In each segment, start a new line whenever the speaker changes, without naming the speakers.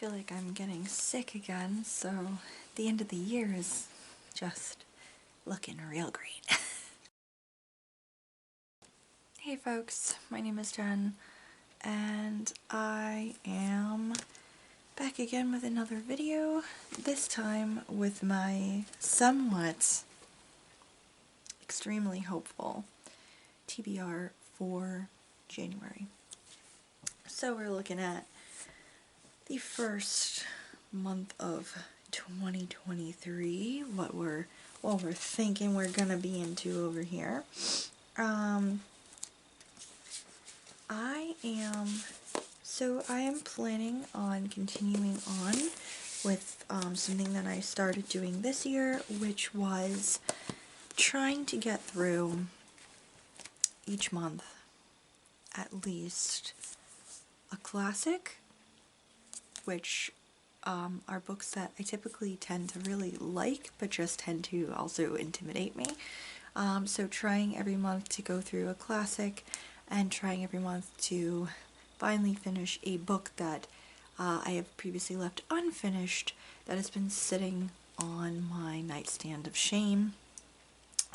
feel like I'm getting sick again, so the end of the year is just looking real great. Hey folks, my name is Jen, and I am back again with another video, this time with my somewhat extremely hopeful TBR for January. So we're looking at the first month of 2023, what we're thinking we're gonna be into over here. I am planning on continuing on with something that I started doing this year, which was trying to get through each month at least a classic, which are books that I typically tend to really like, but just tend to also intimidate me. So trying every month to go through a classic, and trying every month to finally finish a book that I have previously left unfinished, that has been sitting on my nightstand of shame,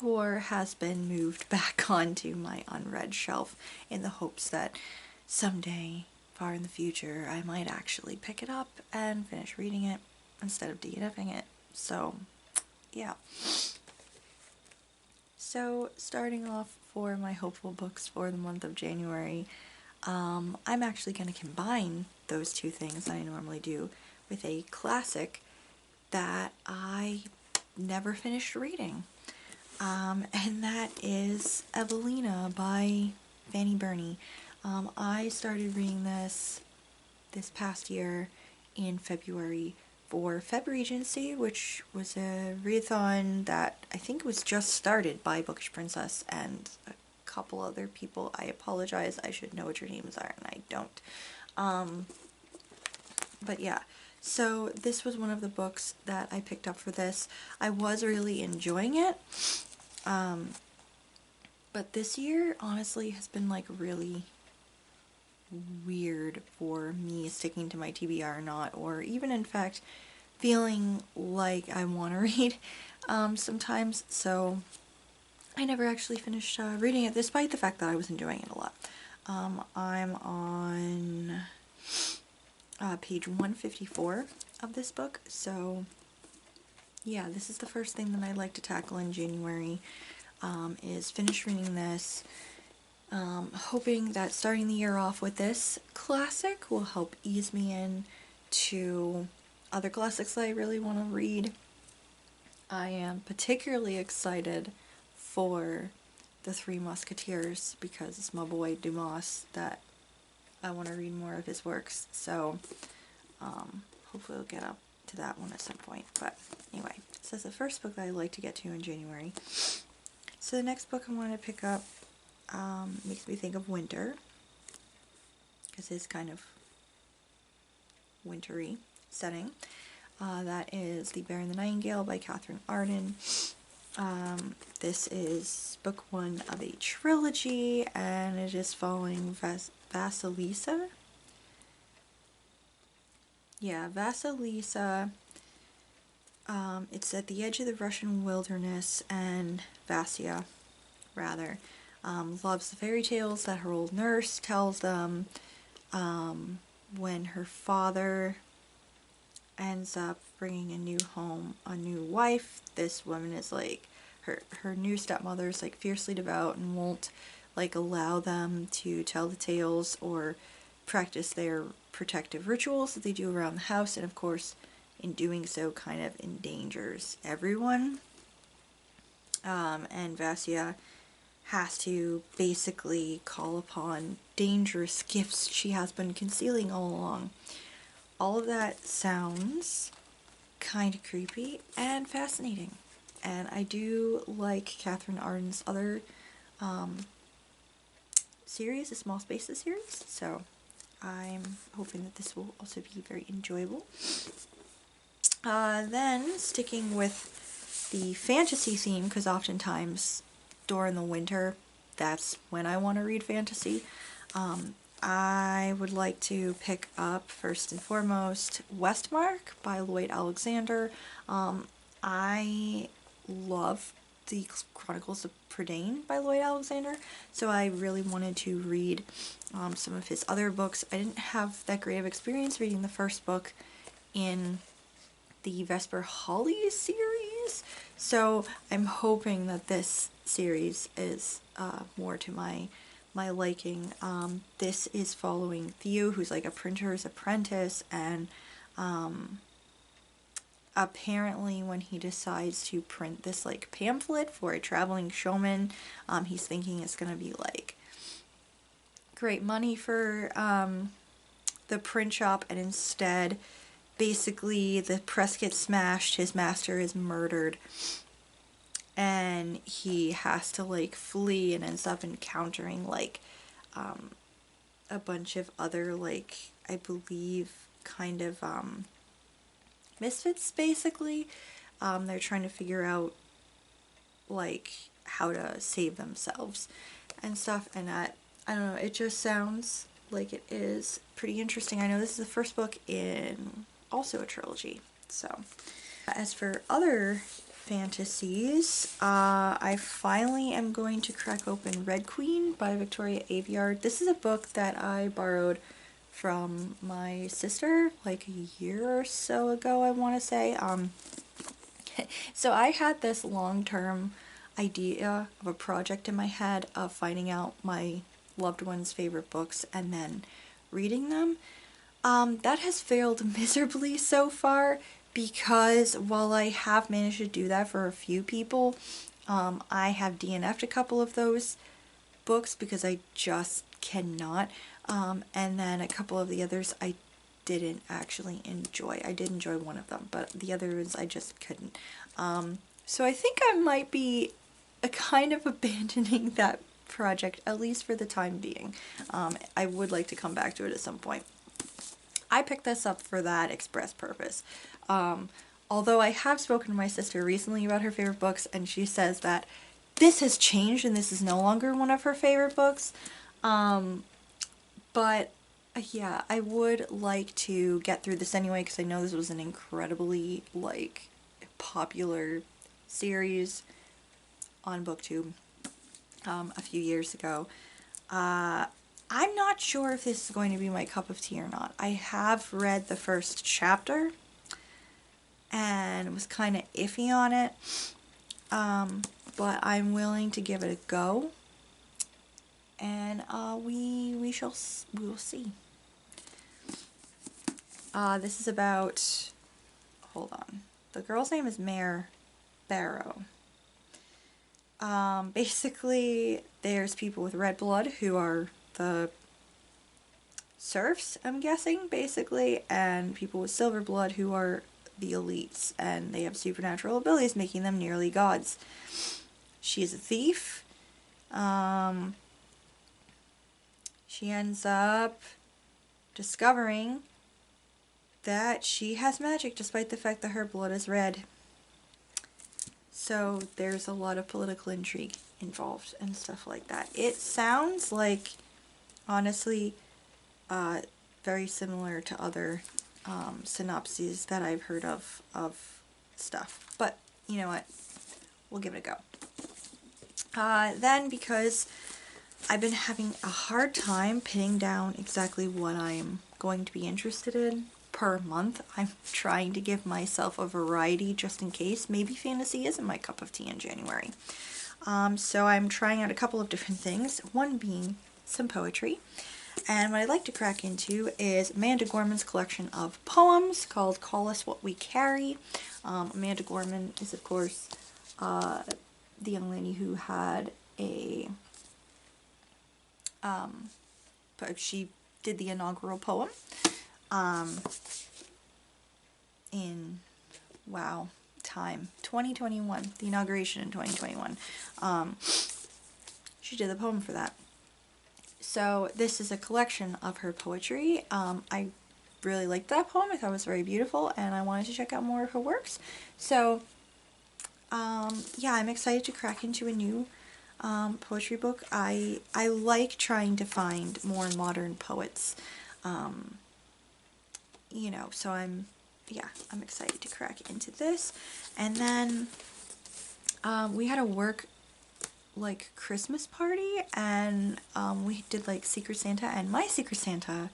or has been moved back onto my unread shelf in the hopes that someday, far in the future, I might actually pick it up and finish reading it instead of DNFing it. So, yeah. So, starting off for my hopeful books for the month of January, I'm actually going to combine those two things I normally do with a classic that I never finished reading. And that is Evelina by Fanny Burney. I started reading this past year in February for Feb Regency, which was a readathon that I think was just started by Bookish Princess and a couple other people. I apologize, I should know what your names are, and I don't. But yeah, so this was one of the books that I picked up for this. I was really enjoying it. But this year, honestly, has been like really weird for me sticking to my TBR or not, or even in fact feeling like I want to read sometimes, so I never actually finished reading it, despite the fact that I was enjoying it a lot. I'm on page 154 of this book, so yeah, this is the first thing that I'd like to tackle in January, is finish reading this. Hoping that starting the year off with this classic will help ease me in to other classics that I really want to read. I am particularly excited for The Three Musketeers because it's my boy Dumas that I want to read more of his works, so hopefully we'll get up to that one at some point. But anyway, so that's the first book that I'd like to get to in January. So the next book I want to pick up makes me think of winter, because it's kind of wintry setting. That is The Bear and the Nightingale by Catherine Arden. This is book one of a trilogy, and it is following Vasilisa. Yeah, Vasilisa. It's at the edge of the Russian wilderness, and Vasya, rather, loves the fairy tales that her old nurse tells them. When her father ends up bringing a new wife, this woman is like, her new stepmother is like fiercely devout and won't like allow them to tell the tales or practice their protective rituals that they do around the house, and of course in doing so kind of endangers everyone. And Vasya has to basically call upon dangerous gifts she has been concealing all along. All of that sounds kind of creepy and fascinating, and I do like Catherine Arden's other series, the Small Spaces series, so I'm hoping that this will also be very enjoyable. Then, sticking with the fantasy theme, because oftentimes during the winter, that's when I want to read fantasy. I would like to pick up, first and foremost, Westmark by Lloyd Alexander. I love the Chronicles of Prydain by Lloyd Alexander, so I really wanted to read some of his other books. I didn't have that great of experience reading the first book in the Vesper Holly series, so I'm hoping that this series is more to my liking. This is following Theo, who's like a printer's apprentice, and apparently when he decides to print this like pamphlet for a traveling showman, he's thinking it's gonna be like great money for the print shop, and instead basically the press gets smashed, his master is murdered, and he has to like flee and ends up encountering like a bunch of other, like, I believe kind of misfits basically. They're trying to figure out like how to save themselves and stuff, and I don't know, it just sounds like it is pretty interesting. I know this is the first book in also a trilogy. So as for other fantasies, I finally am going to crack open Red Queen by Victoria Aveyard. This is a book that I borrowed from my sister like a year or so ago, I want to say. So I had this long-term idea of a project in my head of finding out my loved one's favorite books and then reading them. That has failed miserably so far, because while I have managed to do that for a few people, I have DNF'd a couple of those books because I just cannot, and then a couple of the others I didn't actually enjoy. I did enjoy one of them, but the others I just couldn't. So I think I might be kind of abandoning that project, at least for the time being. I would like to come back to it at some point. I picked this up for that express purpose. Although I have spoken to my sister recently about her favorite books, and she says that this has changed and this is no longer one of her favorite books. But yeah, I would like to get through this anyway, because I know this was an incredibly like popular series on BookTube a few years ago. I'm not sure if this is going to be my cup of tea or not. I have read the first chapter and was kind of iffy on it, but I'm willing to give it a go, and we will see. This is about, hold on, the girl's name is Mare Barrow. Basically, there's people with red blood who are the serfs, I'm guessing, basically, and people with silver blood who are the elites, and they have supernatural abilities, making them nearly gods. She is a thief. She ends up discovering that she has magic despite the fact that her blood is red. So there's a lot of political intrigue involved and stuff like that. It sounds like, honestly, very similar to other synopses that I've heard of stuff. But you know what? We'll give it a go. Then, because I've been having a hard time pinning down exactly what I'm going to be interested in per month, I'm trying to give myself a variety just in case. Maybe fantasy isn't my cup of tea in January. So I'm trying out a couple of different things, one being some poetry. And what I'd like to crack into is Amanda Gorman's collection of poems called Call Us What We Carry. Amanda Gorman is, of course, the young lady who had a... she did the inaugural poem in, wow, time, 2021, the inauguration in 2021. She did the poem for that. So this is a collection of her poetry. I really liked that poem. I thought it was very beautiful, and I wanted to check out more of her works. So yeah, I'm excited to crack into a new poetry book. I like trying to find more modern poets, you know, so I'm excited to crack into this. And then we had a work like Christmas party, and we did like Secret Santa, and my Secret Santa,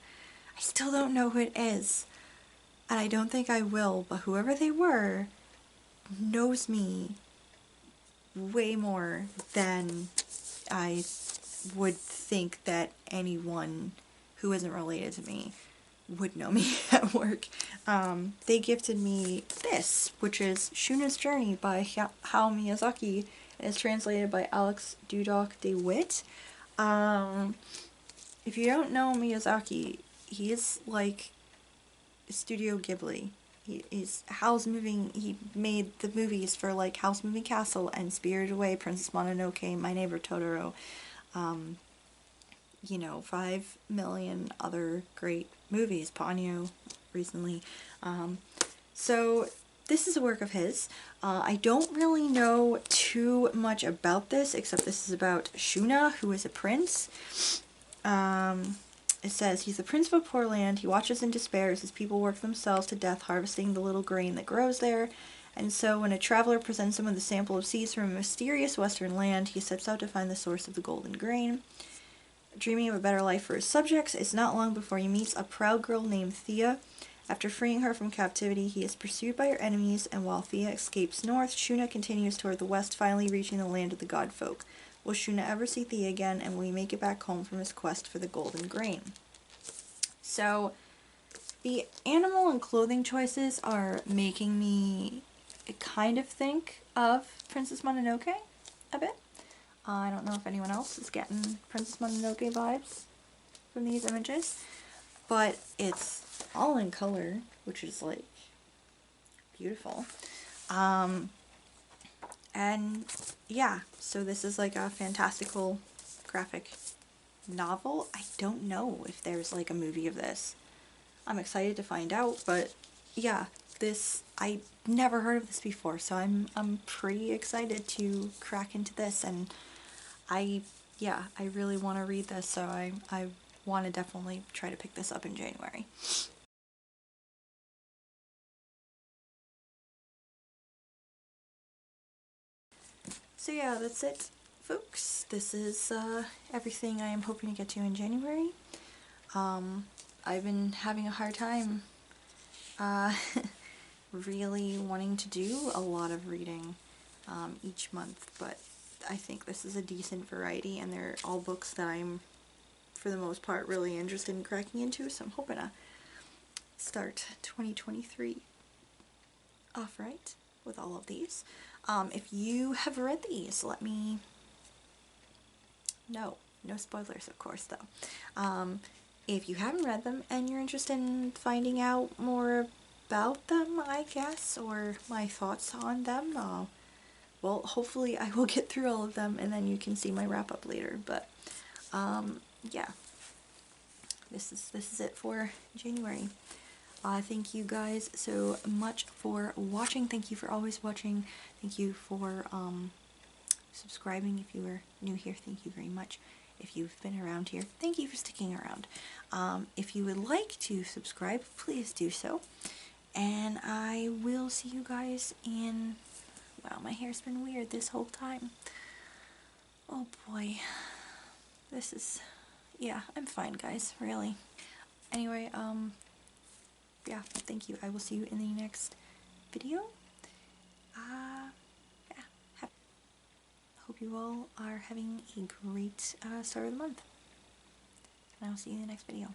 I still don't know who it is, and I don't think I will, but whoever they were knows me way more than I would think that anyone who isn't related to me would know me at work. They gifted me this, which is Shuna's Journey by Hayao Miyazaki. It's translated by Alex Dudok de Witt. If you don't know Miyazaki, he is like Studio Ghibli. He made the movies for like Howl's Moving Castle and Spirited Away, Princess Mononoke, My Neighbor Totoro, you know, 5 million other great movies, Ponyo recently. So this is a work of his. I don't really know too much about this, except this is about Shuna, who is a prince. It says, he's the prince of a poor land. He watches in despair as his people work themselves to death, harvesting the little grain that grows there. And so when a traveler presents him with a sample of seeds from a mysterious western land, he sets out to find the source of the golden grain. Dreaming of a better life for his subjects, it's not long before he meets a proud girl named Thea. After freeing her from captivity, he is pursued by her enemies, and while Thea escapes north, Shuna continues toward the west, finally reaching the land of the god folk. Will Shuna ever see Thea again, and will he make it back home from his quest for the golden grain? So, the animal and clothing choices are making me kind of think of Princess Mononoke a bit. I don't know if anyone else is getting Princess Mononoke vibes from these images, but it's all in color, which is like beautiful. And yeah, so this is like a fantastical graphic novel. I don't know if there's like a movie of this. I'm excited to find out, but yeah, I never heard of this before, so I'm pretty excited to crack into this, and I really want to read this, so I want to definitely try to pick this up in January. So yeah, that's it, folks. This is everything I am hoping to get to in January. I've been having a hard time really wanting to do a lot of reading each month, but I think this is a decent variety, and they're all books that I'm, for the most part, really interested in cracking into, so I'm hoping to start 2023 off right with all of these. If you have read these, let me know. No spoilers, of course, though. If you haven't read them and you're interested in finding out more about them, I guess, or my thoughts on them, well, hopefully I will get through all of them and then you can see my wrap-up later, but yeah, this is it for January. Thank you guys so much for watching. Thank you for always watching. Thank you for subscribing. If you are new here, thank you very much. If you've been around here, thank you for sticking around. If you would like to subscribe, please do so. And I will see you guys in... Wow, my hair's been weird this whole time. Oh boy. This is... Yeah, I'm fine, guys, really. Anyway, yeah, thank you. I will see you in the next video. Yeah, hope you all are having a great start of the month. And I will see you in the next video.